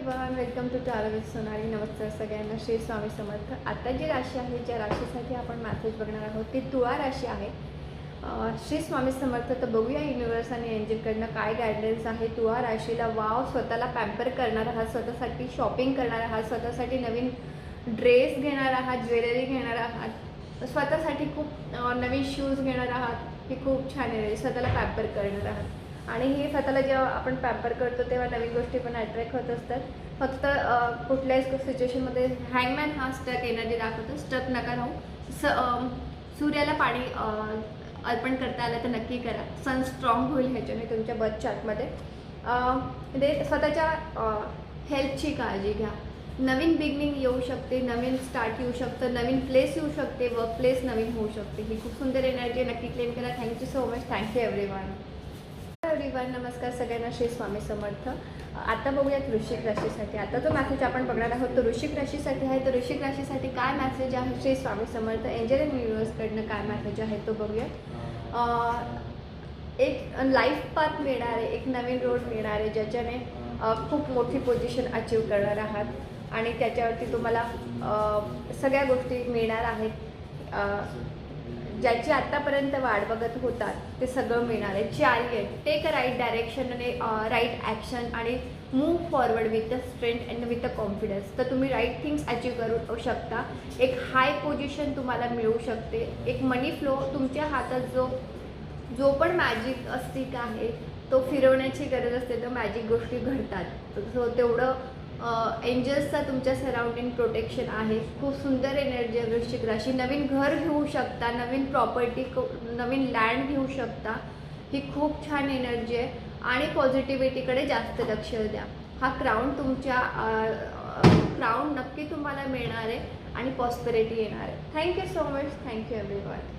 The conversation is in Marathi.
Everyone, welcome to travel with Sonali. नमस्कार सगळ्यांना. श्री स्वामी समर्थ. आता जी राशी आहे, ज्या राशीसाठी आपण मॅसेज बघणार आहोत ती तुळा राशी आहे. श्री स्वामी समर्थ. तर बघूया युनिवर्स आणि एंजलकडनं काय गायडन्स आहे तुळा राशीला. वाव, स्वतःला पॅम्पर करणार आहात, स्वतःसाठी शॉपिंग करणार आहात, स्वतःसाठी नवीन ड्रेस घेणार आहात, ज्वेलरी घेणार आहात, स्वतःसाठी खूप नवीन शूज घेणार आहात. हे खूप छान आहे. स्वतःला पॅम्पर करणार आहात आणि हे स्वतःला जेव्हा आपण पॅम्पर करतो तेव्हा नवीन गोष्टी पण अट्रॅक्ट होत असतात. फक्त कुठल्याही सिच्युएशनमध्ये हँगमॅन हा स्टक एनर्जी दाखवतो. स्टक नका राहू. सूर्याला पाणी अर्पण करता आलं तर नक्की करा. सन स्ट्रॉंग होईल ह्याच्याने तुमच्या बर्थ चार्टमध्ये. ते स्वतःच्या हेल्थची काळजी घ्या. नवीन बिगनिंग येऊ शकते, नवीन स्टार्ट येऊ शकतं, नवीन प्लेस येऊ शकते, वर्क प्लेस नवीन होऊ शकते. ही खूप सुंदर एनर्जी. नक्की क्लेम करा. Thank you so much. Thank you everyone. नमस्कार सगळ्यांना. श्री स्वामी समर्थ. आता बघूयात वृश्चिक राशीसाठी. आता जो मॅसेज आपण बघणार आहोत तो वृश्चिक राशीसाठी आहे. तर वृश्चिक राशीसाठी काय मॅसेज आहे श्री स्वामी समर्थ एंजल अँड युनिवर्सकडनं काय मॅसेज आहे तो बघूयात. एक लाईफ पाथ मिळणार आहे, एक नवीन रोड मिळणार आहे, ज्याच्याने खूप मोठी पोझिशन अचीव करणार आहात आणि त्याच्यावरती तुम्हाला सगळ्या गोष्टी मिळणार आहेत. ज्याची आत्तापर्यंत वाट बघत होतात ते सगळं मिळणार आहे. Chariot. Take a right direction आणि राईट ॲक्शन आणि move forward with the strength and with the confidence. तर तुम्ही राईट थिंग्स अचीव करू शकता. एक हाय पोझिशन तुम्हाला मिळू शकते. एक मनी फ्लो तुमच्या हातात जो पण मॅजिक अस्तिक आहे तो फिरवण्याची गरज असते. तर मॅजिक गोष्टी घडतात. सो तेवढं एंजल्सचा तुमच्या सराउंडिंग प्रोटेक्शन आहे. खूप सुंदर एनर्जी आहे वृश्चिक राशी. नवीन घर घेऊ शकता, नवीन प्रॉपर्टी, नवीन लँड घेऊ शकता. ही खूप छान एनर्जी आहे आणि पॉझिटिव्हिटीकडे जास्त लक्ष द्या. हा क्राऊन तुमच्या क्राऊन नक्की तुम्हाला मिळणार आहे आणि पॉस्पेरिटी येणार आहे. Thank you so much. Thank you everyone.